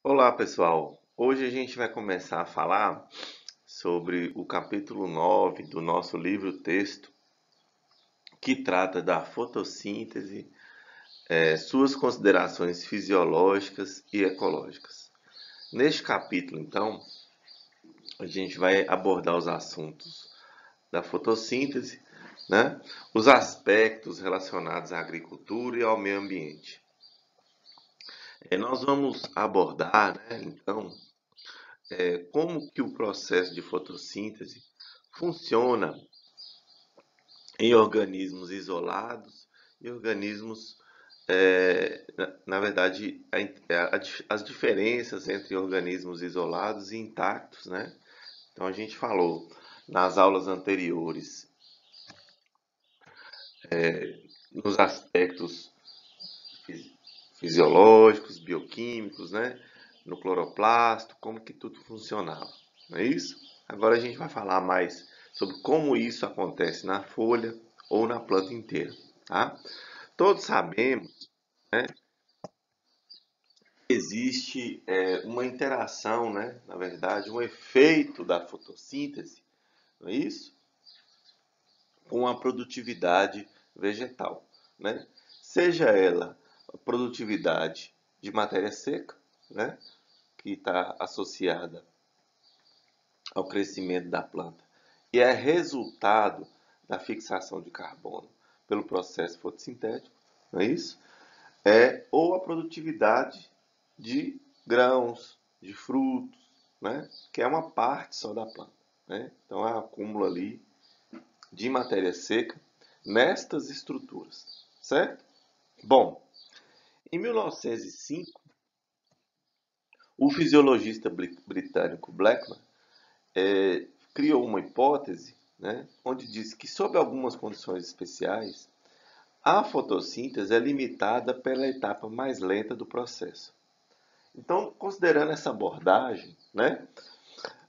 Olá, pessoal. Hoje a gente vai começar a falar sobre o capítulo 9 do nosso livro-texto, que trata da fotossíntese, suas considerações fisiológicas e ecológicas. Neste capítulo, então, a gente vai abordar os assuntos da fotossíntese, né? Os aspectos relacionados à agricultura e ao meio ambiente. Nós vamos abordar, né, então, como que o processo de fotossíntese funciona em organismos isolados e organismos, na verdade, as diferenças entre organismos isolados e intactos, né? Então a gente falou nas aulas anteriores nos aspectos fisiológicos, bioquímicos, né? No cloroplasto, como que tudo funcionava, não é isso? Agora a gente vai falar mais sobre como isso acontece na folha ou na planta inteira, tá? Todos sabemos, né, que existe uma interação, né, na verdade, um efeito da fotossíntese, não é isso? Com a produtividade vegetal, né? Seja ela a produtividade de matéria seca, né, que está associada ao crescimento da planta e é resultado da fixação de carbono pelo processo fotossintético, não é isso? Ou a produtividade de grãos, de frutos, né? Que é uma parte só da planta, né? Então é um acúmulo ali de matéria seca nestas estruturas, certo? Bom, em 1905, o fisiologista britânico Blackman criou uma hipótese, né, onde disse que, sob algumas condições especiais, a fotossíntese é limitada pela etapa mais lenta do processo. Então, considerando essa abordagem, né,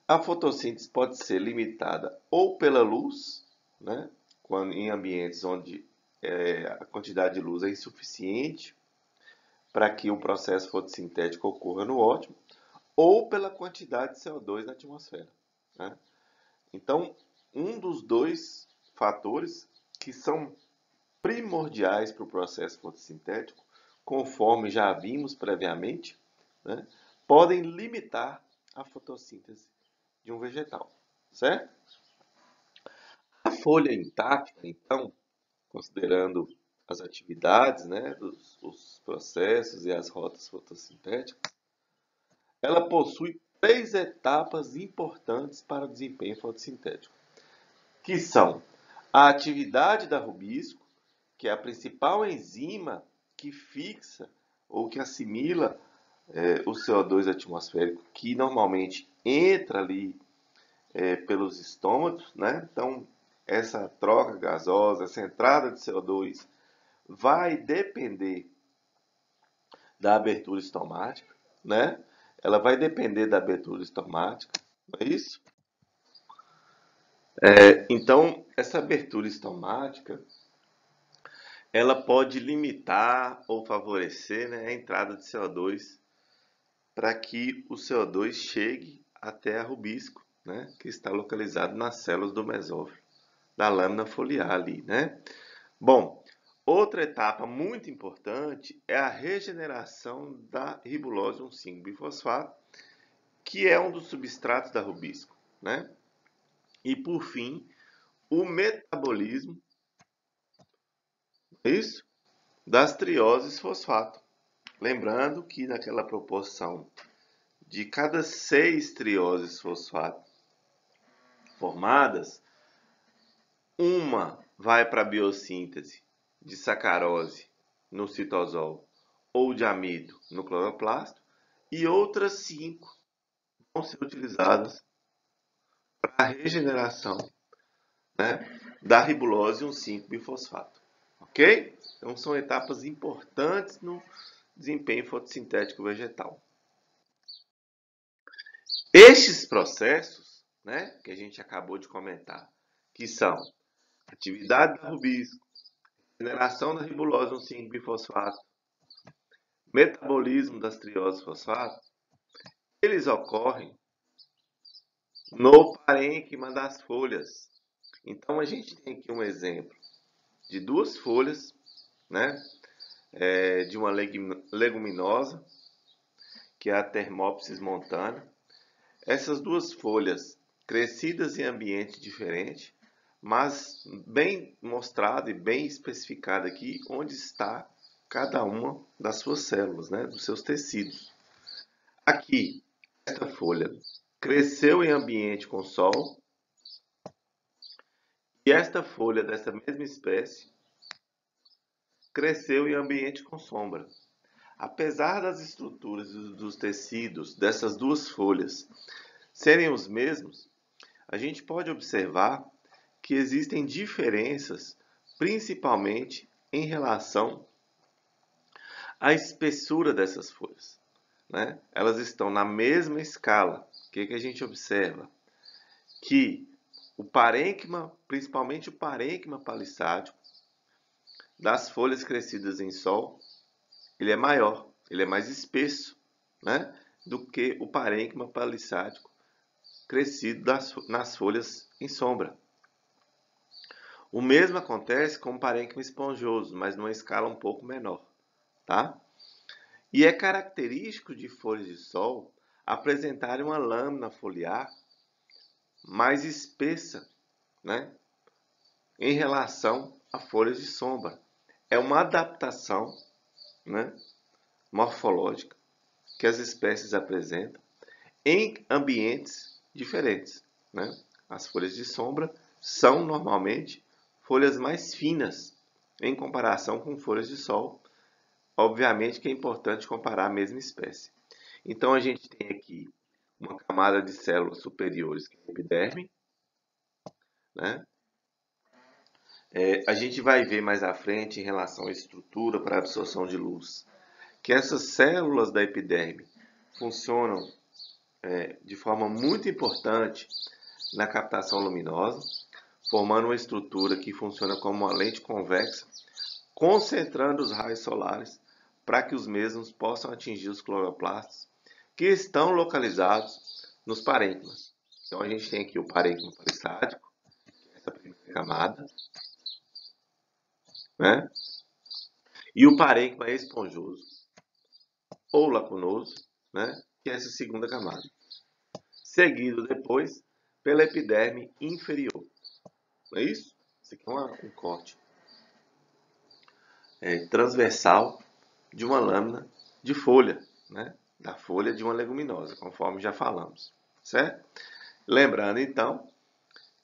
a fotossíntese pode ser limitada ou pela luz, né, quando, em ambientes onde a quantidade de luz é insuficiente para que o processo fotossintético ocorra no ótimo, ou pela quantidade de CO2 na atmosfera, né? Então, um dos dois fatores que são primordiais para o processo fotossintético, conforme já vimos previamente, né, podem limitar a fotossíntese de um vegetal, certo? A folha intacta, então, considerando as atividades, né, os processos e as rotas fotossintéticas, ela possui três etapas importantes para o desempenho fotossintético, que são a atividade da rubisco, que é a principal enzima que fixa ou que assimila o CO2 atmosférico, que normalmente entra ali pelos estômatos, né? Então, essa troca gasosa, essa entrada de CO2 vai depender da abertura estomática, né? Ela vai depender da abertura estomática, não é isso? Então, essa abertura estomática, ela pode limitar ou favorecer, né, a entrada de CO2 para que o CO2 chegue até a rubisco, né, que está localizado nas células do mesófilo, da lâmina foliar ali, né? Bom, outra etapa muito importante é a regeneração da ribulose 1,5-bifosfato, que é um dos substratos da rubisco, né? E por fim, o metabolismo, é isso? Das trioses fosfato. Lembrando que naquela proporção de cada 6 trioses fosfato formadas, uma vai para a biossíntese de sacarose no citosol ou de amido no cloroplasto e outras 5 vão ser utilizadas para a regeneração, né, da ribulose 1,5-bifosfato. Ok? Então são etapas importantes no desempenho fotossintético vegetal. Estes processos, né, que a gente acabou de comentar, que são atividade da rubisco, generação da ribulose 1,5-bifosfato, metabolismo das trioses fosfato, eles ocorrem no parênquima das folhas. Então, a gente tem aqui um exemplo de duas folhas, né, de uma leguminosa, que é a Thermopsis montana. Essas duas folhas crescidas em ambiente diferente, mas bem mostrado e bem especificado aqui onde está cada uma das suas células, né, dos seus tecidos. Aqui, esta folha cresceu em ambiente com sol, e esta folha dessa mesma espécie cresceu em ambiente com sombra. Apesar das estruturas dos tecidos dessas duas folhas serem os mesmos, a gente pode observar que existem diferenças, principalmente em relação à espessura dessas folhas, né? Elas estão na mesma escala. O que a gente observa? Que o parênquima, principalmente o parênquima palissádico, das folhas crescidas em sol, ele é maior, ele é mais espesso, né, do que o parênquima palissádico crescido nas folhas em sombra. O mesmo acontece com o parênquima esponjoso, mas numa escala um pouco menor, tá? E é característico de folhas de sol apresentarem uma lâmina foliar mais espessa, né, em relação a folhas de sombra. É uma adaptação, né, morfológica que as espécies apresentam em ambientes diferentes, né? As folhas de sombra são normalmente folhas mais finas em comparação com folhas de sol. Obviamente que é importante comparar a mesma espécie. Então a gente tem aqui uma camada de células superiores que é a epiderme, né? A gente vai ver mais à frente em relação à estrutura para absorção de luz, que essas células da epiderme funcionam de forma muito importante na captação luminosa, formando uma estrutura que funciona como uma lente convexa, concentrando os raios solares para que os mesmos possam atingir os cloroplastos que estão localizados nos parênquimas. Então a gente tem aqui o parênquima palissádico, essa primeira camada, né? E o parênquima esponjoso ou lacunoso, né, que é essa segunda camada. Seguido depois pela epiderme inferior. Não é isso? Isso aqui é um corte transversal de uma lâmina de folha, né, da folha de uma leguminosa, conforme já falamos, certo? Lembrando então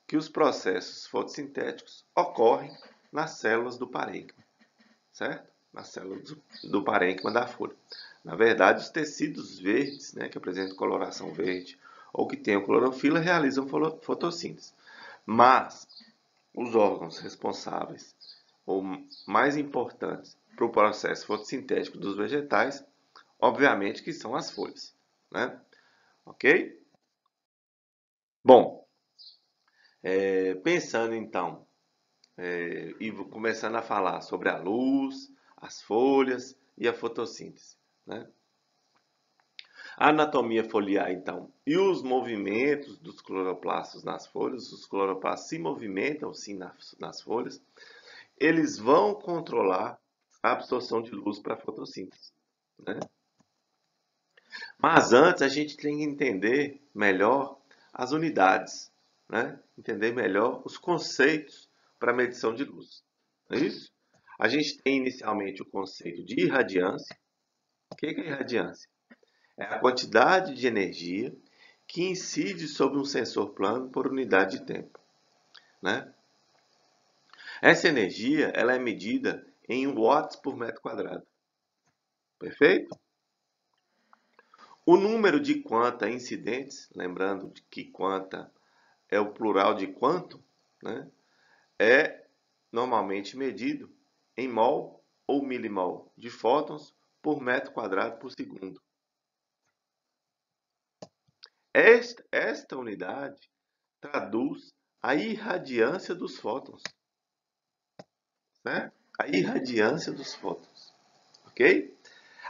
que os processos fotossintéticos ocorrem nas células do parênquima, certo? Nas células do parênquima da folha. Na verdade, os tecidos verdes, né, que apresentam coloração verde ou que tenham clorofila, realizam fotossíntese. Mas os órgãos responsáveis ou mais importantes para o processo fotossintético dos vegetais, obviamente que são as folhas, né? Ok? Bom, pensando então e começando a falar sobre a luz, as folhas e a fotossíntese, né? A anatomia foliar, então, e os movimentos dos cloroplastos nas folhas, os cloroplastos se movimentam sim nas folhas, eles vão controlar a absorção de luz para a fotossíntese, né? Mas antes a gente tem que entender melhor as unidades, né? Entender melhor os conceitos para a medição de luz. Não é isso? A gente tem inicialmente o conceito de irradiância. O que é irradiância? É a quantidade de energia que incide sobre um sensor plano por unidade de tempo, né? Essa energia ela é medida em watts por metro quadrado. Perfeito? O número de quanta incidentes, lembrando que quanta é o plural de quanto, né, é normalmente medido em mol ou milimol de fótons por metro quadrado por segundo. Esta unidade traduz a irradiância dos fótons, né? A irradiância dos fótons, ok?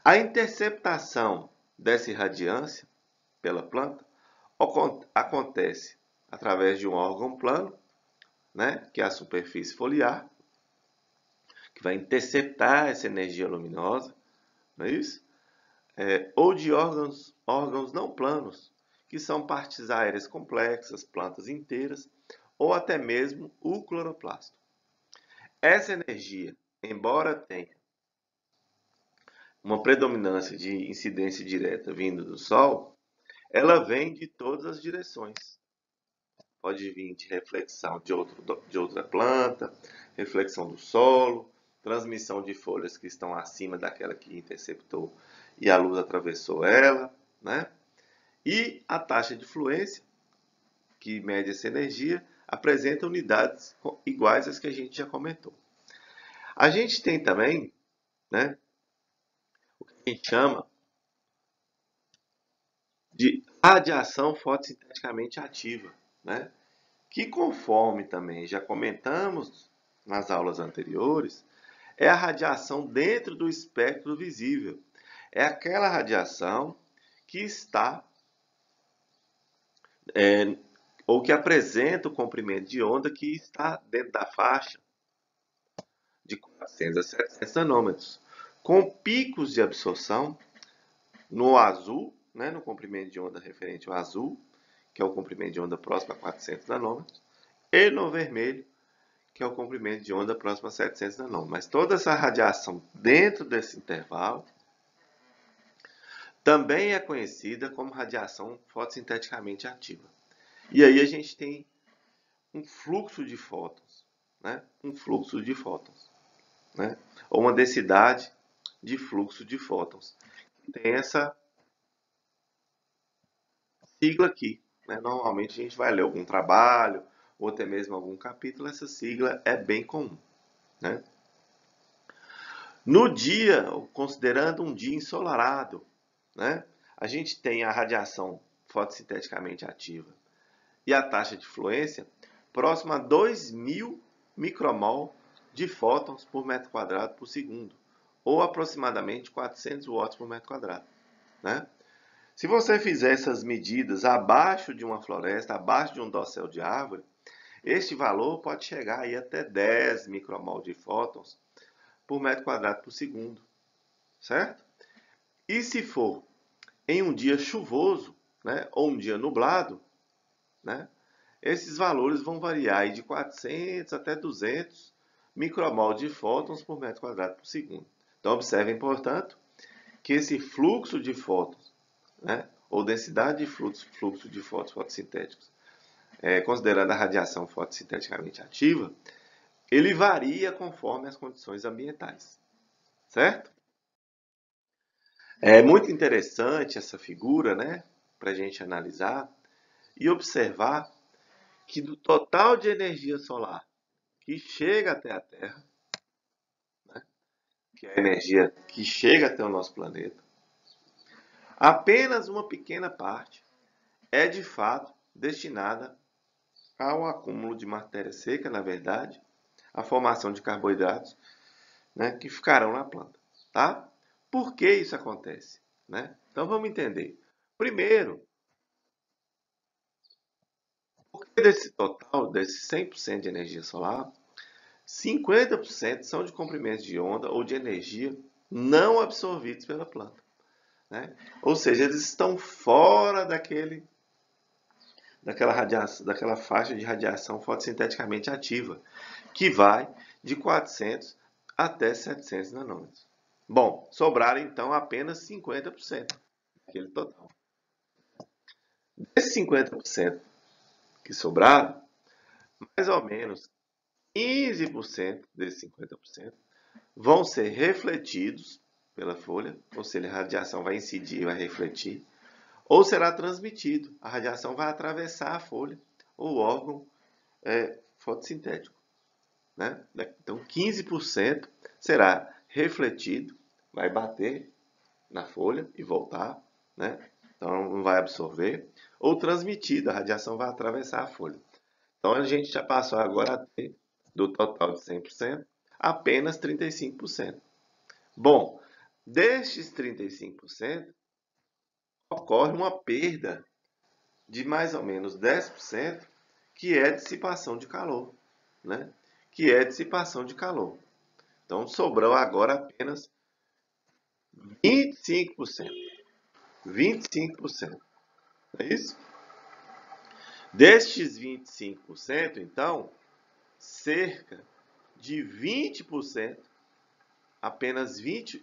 A interceptação dessa irradiância pela planta acontece através de um órgão plano, né, que é a superfície foliar, que vai interceptar essa energia luminosa, não é isso? Ou de órgãos não planos, que são partes aéreas complexas, plantas inteiras, ou até mesmo o cloroplasto. Essa energia, embora tenha uma predominância de incidência direta vindo do Sol, ela vem de todas as direções. Pode vir de reflexão de outra planta, reflexão do solo, transmissão de folhas que estão acima daquela que interceptou e a luz atravessou ela, né? E a taxa de fluência, que mede essa energia, apresenta unidades iguais às que a gente já comentou. A gente tem também, né, o que a gente chama de radiação fotossinteticamente ativa, né? Que conforme também já comentamos nas aulas anteriores, é a radiação dentro do espectro visível. É aquela radiação que está ou que apresenta o comprimento de onda que está dentro da faixa de 400 a 700 nanômetros, com picos de absorção no azul, né, no comprimento de onda referente ao azul, que é o comprimento de onda próximo a 400 nanômetros, e no vermelho, que é o comprimento de onda próximo a 700 nanômetros. Mas toda essa radiação dentro desse intervalo também é conhecida como radiação fotossinteticamente ativa. E aí a gente tem um fluxo de fótons, né? Um fluxo de fótons, né? Ou uma densidade de fluxo de fótons. Tem essa sigla aqui, né? Normalmente a gente vai ler algum trabalho ou até mesmo algum capítulo, essa sigla é bem comum, né? No dia, considerando um dia ensolarado, né? A gente tem a radiação fotossinteticamente ativa e a taxa de fluência próxima a 2000 micromol de fótons por metro quadrado por segundo, ou aproximadamente 400 watts por metro quadrado, né? Se você fizer essas medidas abaixo de uma floresta, abaixo de um dossel de árvore, este valor pode chegar aí até 10 micromol de fótons por metro quadrado por segundo, certo? E se for em um dia chuvoso, né, ou um dia nublado, né, esses valores vão variar aí de 400 até 200 micromol de fótons por metro quadrado por segundo. Então, observem, portanto, que esse fluxo de fótons, né, ou densidade de fluxo de fótons fotossintéticos, considerando a radiação fotossinteticamente ativa, ele varia conforme as condições ambientais, certo? É muito interessante essa figura, né, para a gente analisar e observar que do total de energia solar que chega até a Terra, né, que é a energia que chega até o nosso planeta, apenas uma pequena parte é de fato destinada ao acúmulo de matéria seca, na verdade, a formação de carboidratos, né, que ficarão na planta, tá? Por que isso acontece, né? Então vamos entender. Primeiro, porque desse total, desse 100% de energia solar, 50% são de comprimentos de onda ou de energia não absorvidos pela planta, né? Ou seja, eles estão fora daquela faixa de radiação fotossinteticamente ativa, que vai de 400 até 700 nanômetros. Bom, sobraram então apenas 50% daquele total. Desses 50% que sobraram, mais ou menos 15% desses 50% vão ser refletidos pela folha, ou seja, a radiação vai incidir, vai refletir, ou será transmitido. A radiação vai atravessar a folha ou o órgão fotossintético, né? Então, 15% será refletido, vai bater na folha e voltar, né? Então, não vai absorver, ou transmitido, a radiação vai atravessar a folha. Então, a gente já passou agora a ter, do total de 100%, apenas 35%. Bom, destes 35%, qual ocorre uma perda de mais ou menos 10%, que é dissipação de calor, né? Que é dissipação de calor. Então, sobrou agora apenas 25%. 25%. Não é isso? Destes 25%, então, cerca de 20%, apenas 20%,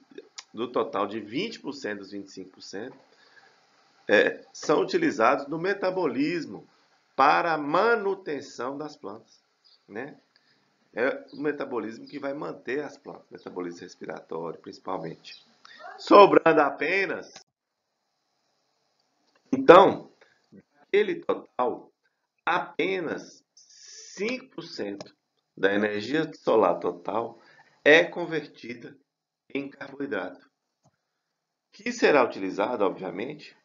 do total de 20% dos 25%, são utilizados no metabolismo para a manutenção das plantas, né? É o metabolismo que vai manter as plantas, metabolismo respiratório, principalmente. Sobrando apenas, então, aquele total, apenas 5% da energia solar total é convertida em carboidrato, que será utilizado, obviamente,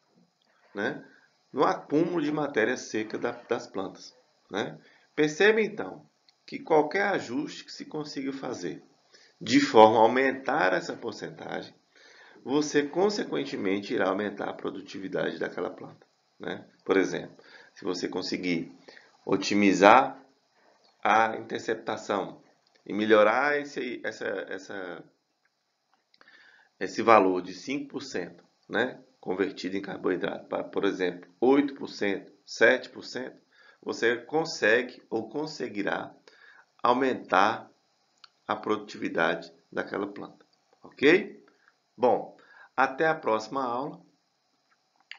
né, no acúmulo de matéria seca das plantas, né? Perceba, então, que qualquer ajuste que se consiga fazer de forma a aumentar essa porcentagem, você, consequentemente, irá aumentar a produtividade daquela planta, né? Por exemplo, se você conseguir otimizar a interceptação e melhorar esse valor de 5%, né, convertido em carboidrato para, por exemplo, 8%, 7%, você consegue ou conseguirá aumentar a produtividade daquela planta, ok? Bom, até a próxima aula,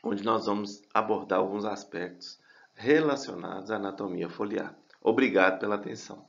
onde nós vamos abordar alguns aspectos relacionados à anatomia foliar. Obrigado pela atenção.